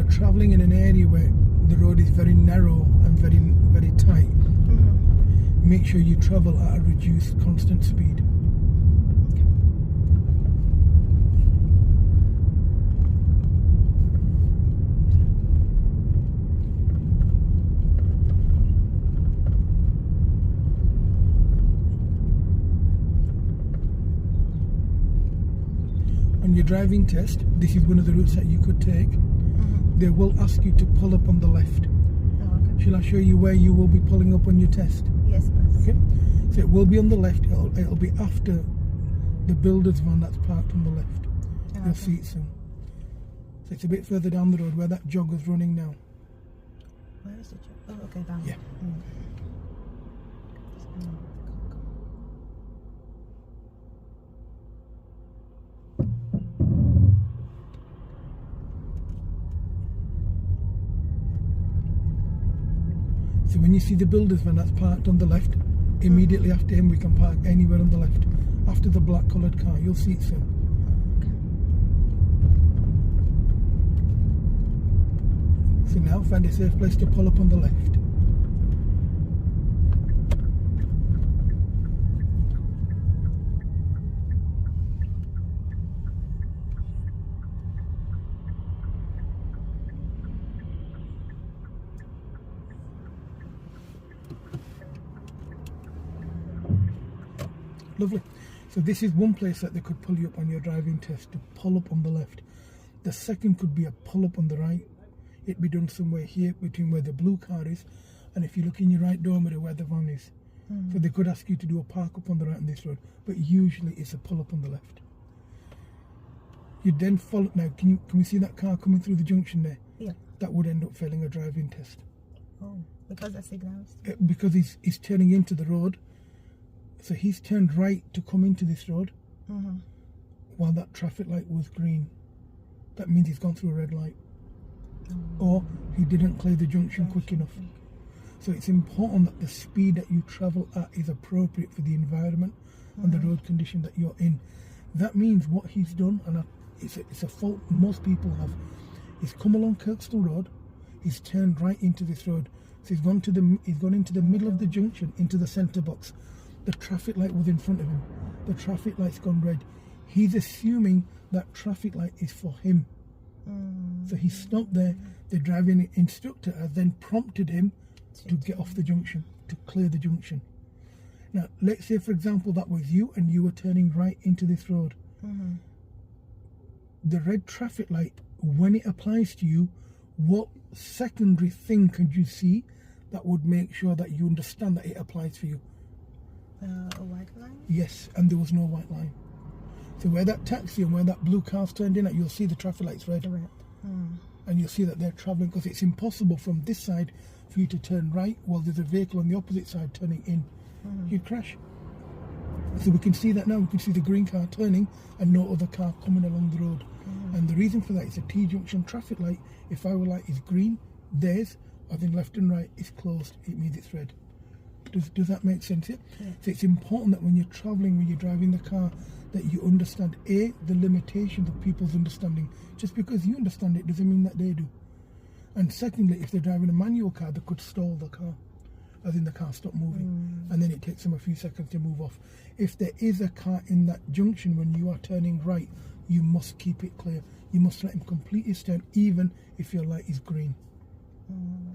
travelling in an area where the road is very narrow and very, very tight, make sure you travel at a reduced constant speed. On your driving test, this is one of the routes that you could take. They will ask you to pull up on the left. Oh, okay. Shall I show you where you will be pulling up on your test? Yes, please. Okay. So it will be on the left. It'll be after the builder's van that's parked on the left. Oh, You'll see it soon. So it's a bit further down the road where that jogger's running now. Where is the job? Oh, okay, down. Yeah. So when you see the builder's van that's parked on the left, immediately after him we can park anywhere on the left. After the black coloured car, you'll see it soon. So now find a safe place to pull up on the left. Lovely. So this is one place that they could pull you up on your driving test, to pull up on the left. The second could be a pull up on the right. It'd be done somewhere here between where the blue car is and if you look in your right door mirror where the van is. So they could ask you to do a park up on the right on this road, but usually it's a pull up on the left. You then follow. Now can we see that car coming through the junction there? Yeah. That would end up failing a driving test. Oh, because the signals. Because he's turning into the road. So he's turned right to come into this road while that traffic light was green. That means he's gone through a red light. Or he didn't clear the junction quick enough. So it's important that the speed that you travel at is appropriate for the environment and the road condition that you're in. That means what he's done, and it's a fault most people have, he's come along Kirkstall Road, he's turned right into this road. So he's gone into the middle of the junction, into the centre box. The traffic light was in front of him. The traffic light's gone red. He's assuming that traffic light is for him. So he stopped there. The driving instructor has then prompted him to get off the junction, to clear the junction. Now, let's say, for example, that was you and you were turning right into this road. The red traffic light, when it applies to you, what secondary thing could you see that would make sure that you understand that it applies for you? A white line? Yes, and there was no white line. So where that taxi and where that blue car's turned in at, you'll see the traffic lights red. And you'll see that they're travelling, because it's impossible from this side for you to turn right while there's a vehicle on the opposite side turning in. You'd crash. So we can see that now. We can see the green car turning and no other car coming along the road. And the reason for that is a T-junction traffic light. If our light is green, theirs, as in left and right, is closed. It means it's red. Does that make sense? Yeah? So it's important that when you're travelling, when you're driving the car, that you understand the limitations of people's understanding. Just because you understand it doesn't mean that they do. And secondly, if they're driving a manual car, they could stall the car, as in the car stop moving, and then it takes them a few seconds to move off. If there is a car in that junction when you are turning right, you must keep it clear. You must let him complete his turn, even if your light is green.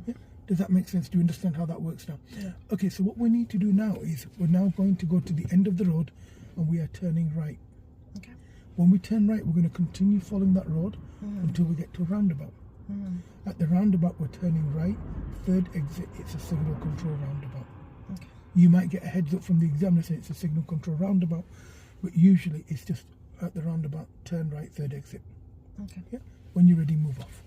Yeah? Does that make sense? Do you understand how that works now? Yeah. Okay, so what we need to do now is we're now going to go to the end of the road and we are turning right. Okay. When we turn right, we're going to continue following that road until we get to a roundabout. At the roundabout, we're turning right. Third exit, it's a signal control roundabout. Okay. You might get a heads up from the examiner saying it's a signal control roundabout, but usually it's just at the roundabout, turn right, third exit. Okay. Yeah. When you're ready, move off.